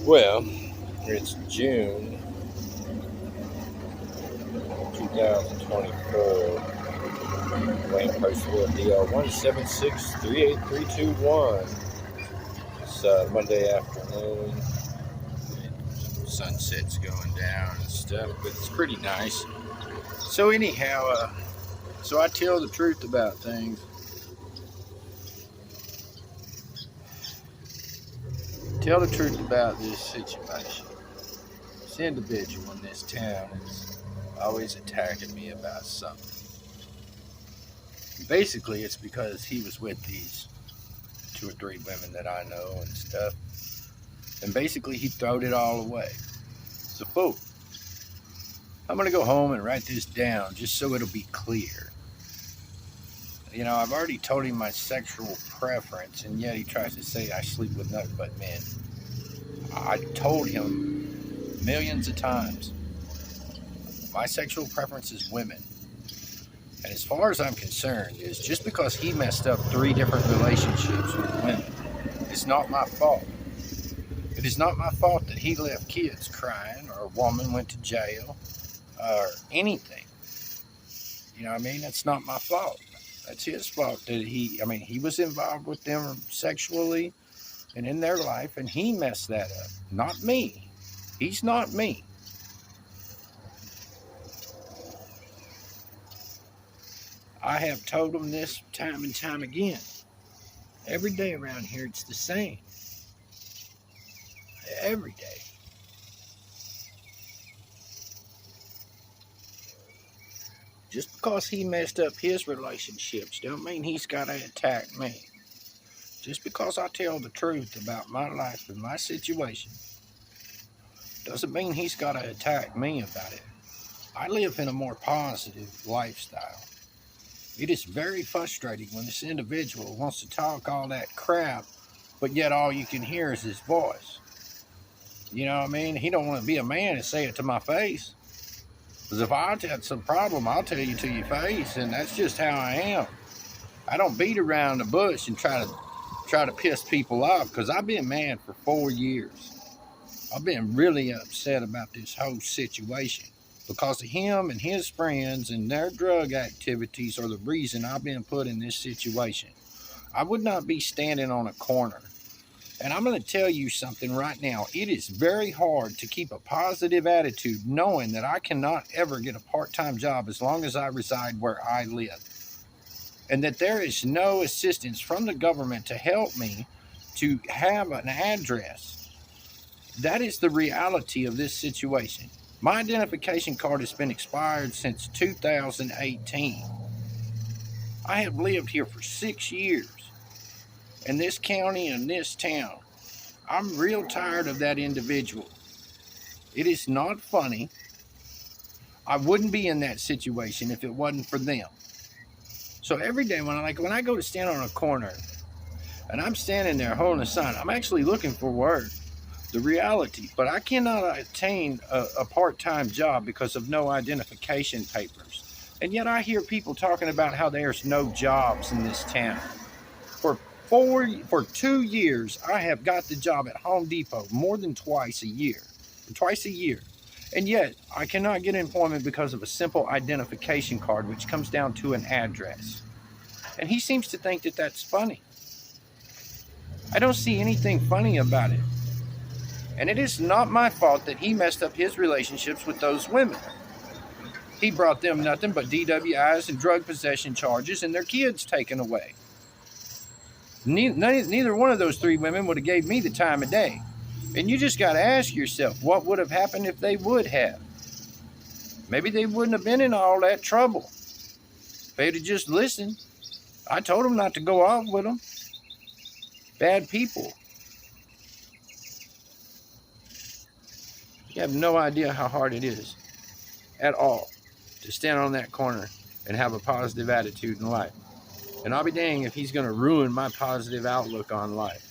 Well, it's June 2024. Dwayne Percivill, DL 176-38321. It's Monday afternoon. Sunset's going down and stuff, but it's pretty nice. So anyhow, so I tell the truth about things. Tell the truth about this situation. This individual in this town is always attacking me about something. Basically, it's because he was with these 2 or 3 women that I know and stuff. And basically, he throwed it all away. It's a fool. I'm going to go home and write this down just so it'll be clear. You know, I've already told him my sexual preference, and yet he tries to say I sleep with nothing but men. I told him millions of times my sexual preference is women. And as far as I'm concerned, is just because he messed up 3 different relationships with women, it's not my fault. It is not my fault that he left kids crying, or a woman went to jail, or anything. You know what I mean? That's not my fault. That's his fault that he was involved with them sexually and in their life, and he messed that up. Not me. He's not me. I have told him this time and time again. Every day around here, it's the same. Every day. Just because he messed up his relationships don't mean he's got to attack me. Just because I tell the truth about my life and my situation doesn't mean he's got to attack me about it. I live in a more positive lifestyle. It is very frustrating when this individual wants to talk all that crap, but yet all you can hear is his voice. You know what I mean? He don't want to be a man and say it to my face. Because if I had some problem, I'll tell you to your face, and that's just how I am. I don't beat around the bush and try to piss people off, because I've been mad for 4 years. I've been really upset about this whole situation. Because of him and his friends and their drug activities are the reason I've been put in this situation. I would not be standing on a corner. And I'm going to tell you something right now. It is very hard to keep a positive attitude knowing that I cannot ever get a part-time job as long as I reside where I live. And that there is no assistance from the government to help me to have an address. That is the reality of this situation. My identification card has been expired since 2018. I have lived here for 6 years in this county and this town. I'm real tired of that individual. It is not funny. I wouldn't be in that situation if it wasn't for them. So every day when I go to stand on a corner and I'm standing there holding a sign, I'm actually looking for work. The reality, but I cannot attain a part-time job because of no identification papers. And yet I hear people talking about how there's no jobs in this town. For 2 years, I have got the job at Home Depot more than twice a year. And yet I cannot get employment because of a simple identification card, which comes down to an address. And he seems to think that that's funny. I don't see anything funny about it. And it is not my fault that he messed up his relationships with those women. He brought them nothing but DWIs and drug possession charges and their kids taken away. Neither one of those 3 women would have gave me the time of day. And you just got to ask yourself, what would have happened if they would have? Maybe they wouldn't have been in all that trouble. If they'd have just listened. I told them not to go off with them. Bad people. You have no idea how hard it is at all to stand on that corner and have a positive attitude in life. And I'll be dang if he's going to ruin my positive outlook on life.